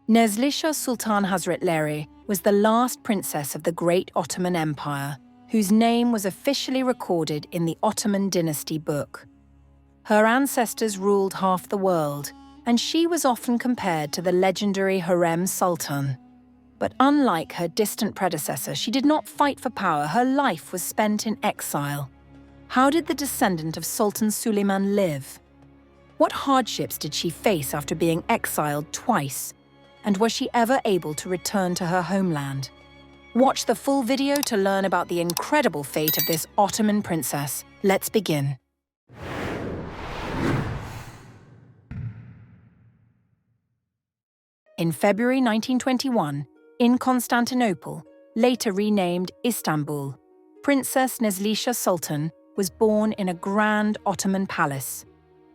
Neslishah Sultan Hazretleri was the last princess of the great Ottoman Empire, whose name was officially recorded in the Ottoman Dynasty Book. Her ancestors ruled half the world, and she was often compared to the legendary Hurrem Sultan. But unlike her distant predecessor, she did not fight for power. Her life was spent in exile. How did the descendant of Sultan Suleiman live? What hardships did she face after being exiled twice? And was she ever able to return to her homeland? Watch the full video to learn about the incredible fate of this Ottoman princess. Let's begin. In February 1921, in Constantinople, later renamed Istanbul, Princess Neslishah Sultan was born in a grand Ottoman palace.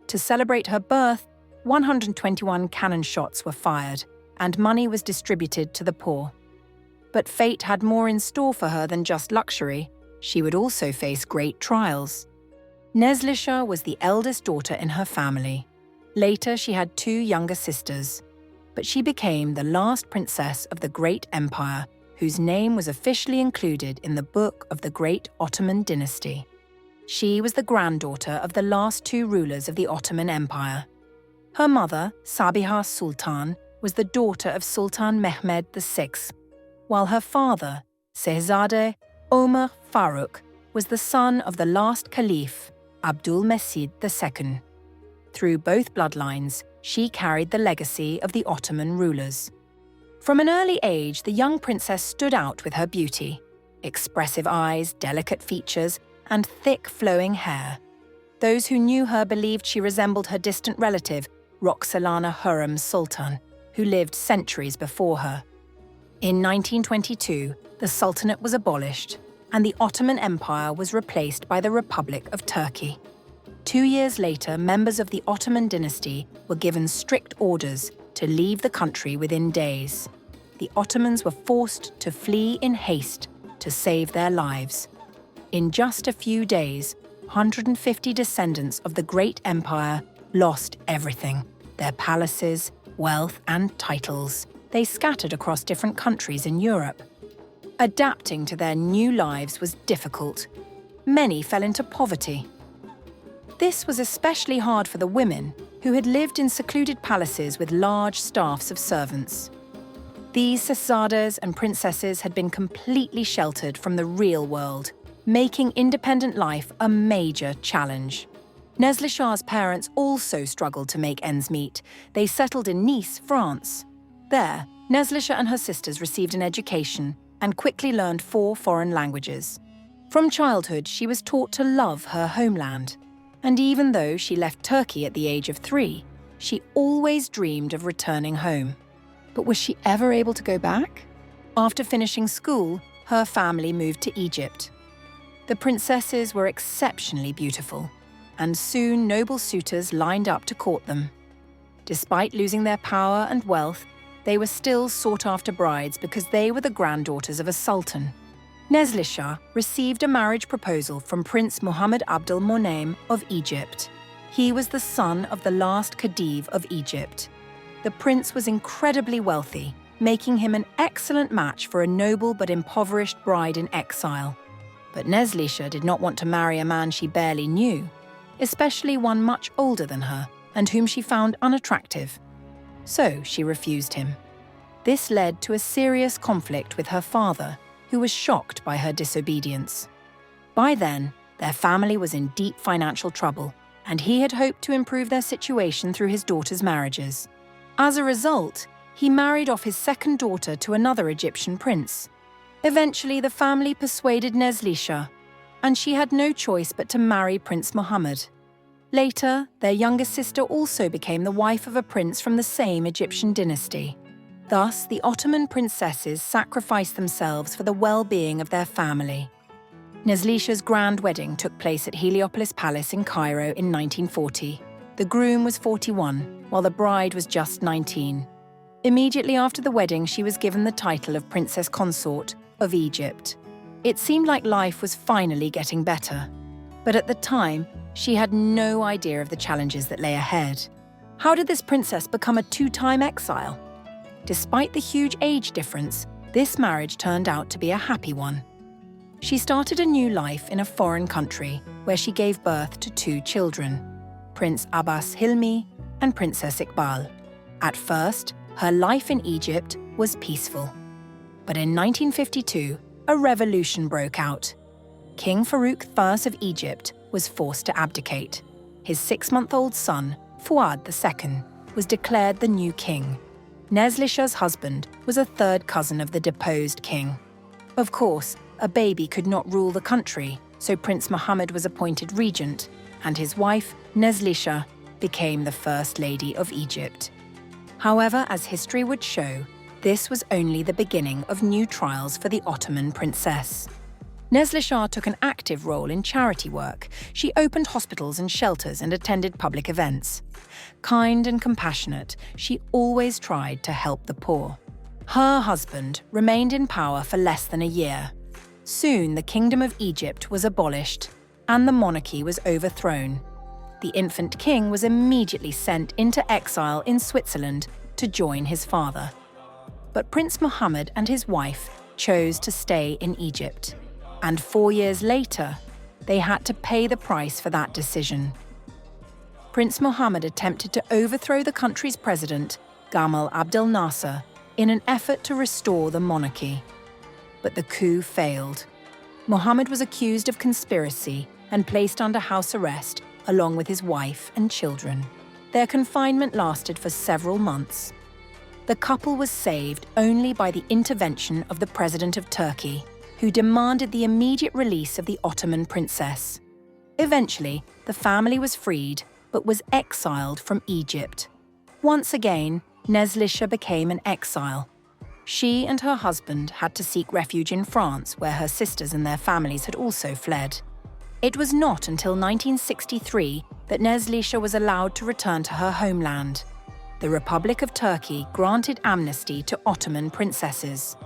To celebrate her birth, 121 cannon shots were fired, and money was distributed to the poor. But fate had more in store for her than just luxury. She would also face great trials. Neslishah was the eldest daughter in her family. Later, she had two younger sisters. But she became the last princess of the great empire, whose name was officially included in the book of the Great Ottoman Dynasty. She was the granddaughter of the last two rulers of the Ottoman Empire. Her mother, Sabiha Sultan, was the daughter of Sultan Mehmed VI, while her father, Shehzadeh Omar Faruk, was the son of the last caliph, Abdulmecid II. Through both bloodlines, she carried the legacy of the Ottoman rulers. From an early age, the young princess stood out with her beauty, expressive eyes, delicate features, and thick flowing hair. Those who knew her believed she resembled her distant relative, Roxolana Hürrem Sultan, who lived centuries before her. In 1922, the Sultanate was abolished, and the Ottoman Empire was replaced by the Republic of Turkey. 2 years later, members of the Ottoman dynasty were given strict orders to leave the country within days. The Ottomans were forced to flee in haste to save their lives. In just a few days, 150 descendants of the great empire lost everything: their palaces, wealth, and titles. They scattered across different countries in Europe. Adapting to their new lives was difficult. Many fell into poverty. This was especially hard for the women, who had lived in secluded palaces with large staffs of servants. These Shehzadehs and princesses had been completely sheltered from the real world, making independent life a major challenge. Neslishah's parents also struggled to make ends meet. They settled in Nice, France. There, Neslishah and her sisters received an education and quickly learned 4 foreign languages. From childhood, she was taught to love her homeland. And even though she left Turkey at the age of 3, she always dreamed of returning home. But was she ever able to go back? After finishing school, her family moved to Egypt. The princesses were exceptionally beautiful, and soon noble suitors lined up to court them. Despite losing their power and wealth, they were still sought-after brides because they were the granddaughters of a sultan. Neslishah received a marriage proposal from Prince Muhammad Abdul Monem of Egypt. He was the son of the last Khedive of Egypt. The prince was incredibly wealthy, making him an excellent match for a noble but impoverished bride in exile. But Neslishah did not want to marry a man she barely knew, especially one much older than her and whom she found unattractive. So she refused him. This led to a serious conflict with her father, who was shocked by her disobedience. By then, their family was in deep financial trouble, and he had hoped to improve their situation through his daughter's marriages. As a result, he married off his second daughter to another Egyptian prince. Eventually, the family persuaded Neslishah, and she had no choice but to marry Prince Muhammad. Later, their youngest sister also became the wife of a prince from the same Egyptian dynasty. Thus, the Ottoman princesses sacrificed themselves for the well-being of their family. Neslishah's grand wedding took place at Heliopolis Palace in Cairo in 1940. The groom was 41, while the bride was just 19. Immediately after the wedding, she was given the title of Princess Consort of Egypt. It seemed like life was finally getting better. But at the time, she had no idea of the challenges that lay ahead. How did this princess become a 2-time exile? Despite the huge age difference, this marriage turned out to be a happy one. She started a new life in a foreign country where she gave birth to 2 children, Prince Abbas Hilmi and Princess Iqbal. At first, her life in Egypt was peaceful. But in 1952, a revolution broke out. King Farouk I of Egypt was forced to abdicate. His 6-month-old son, Fuad II, was declared the new king. Neslishah's husband was a third cousin of the deposed king. Of course, a baby could not rule the country, so Prince Mohammed was appointed regent, and his wife, Neslishah, became the First Lady of Egypt. However, as history would show, this was only the beginning of new trials for the Ottoman princess. Neslishah took an active role in charity work. She opened hospitals and shelters and attended public events. Kind and compassionate, she always tried to help the poor. Her husband remained in power for less than a year. Soon, the Kingdom of Egypt was abolished, and the monarchy was overthrown. The infant king was immediately sent into exile in Switzerland to join his father. But Prince Mohammed and his wife chose to stay in Egypt. And 4 years later, they had to pay the price for that decision. Prince Mohammed attempted to overthrow the country's president, Gamal Abdel Nasser, in an effort to restore the monarchy. But the coup failed. Mohammed was accused of conspiracy and placed under house arrest, along with his wife and children. Their confinement lasted for several months. The couple was saved only by the intervention of the President of Turkey, who demanded the immediate release of the Ottoman princess. Eventually, the family was freed, but was exiled from Egypt. Once again, Neslishah became an exile. She and her husband had to seek refuge in France, where her sisters and their families had also fled. It was not until 1963 that Neslishah was allowed to return to her homeland. The Republic of Turkey granted amnesty to Ottoman princesses.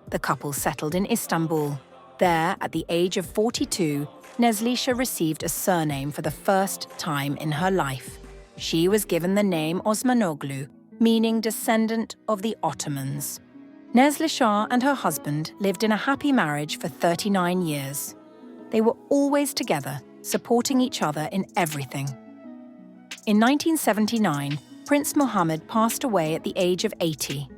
The couple settled in Istanbul. There, at the age of 42, Neslishah received a surname for the first time in her life. She was given the name Osmanoglu, meaning descendant of the Ottomans. Neslishah and her husband lived in a happy marriage for 39 years. They were always together, supporting each other in everything. In 1979, Prince Mohammed passed away at the age of 80.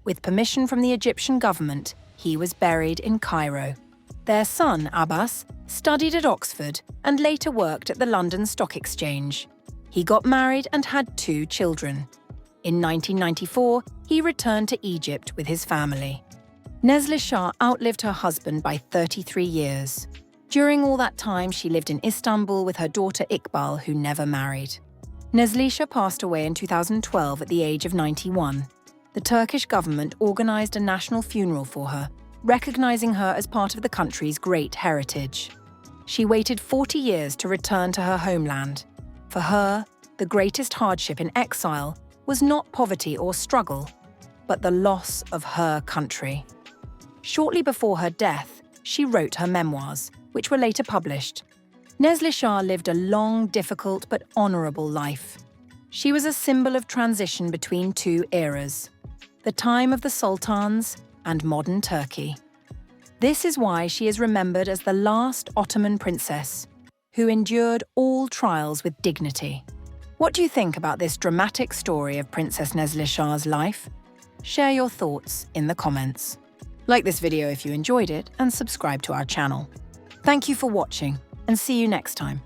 With permission from the Egyptian government, he was buried in Cairo. Their son, Abbas, studied at Oxford and later worked at the London Stock Exchange. He got married and had 2 children. In 1994, he returned to Egypt with his family. Neslishah outlived her husband by 33 years. During all that time, she lived in Istanbul with her daughter Iqbal, who never married. Neslishah passed away in 2012 at the age of 91. The Turkish government organized a national funeral for her, recognizing her as part of the country's great heritage. She waited 40 years to return to her homeland. For her, the greatest hardship in exile was not poverty or struggle, but the loss of her country. Shortly before her death, she wrote her memoirs, which were later published. Neslishah lived a long, difficult, but honorable life. She was a symbol of transition between 2 eras, the time of the sultans and modern Turkey. This is why she is remembered as the last Ottoman princess, who endured all trials with dignity. What do you think about this dramatic story of Princess Neslishah's life? Share your thoughts in the comments. Like this video if you enjoyed it and subscribe to our channel. Thank you for watching and see you next time.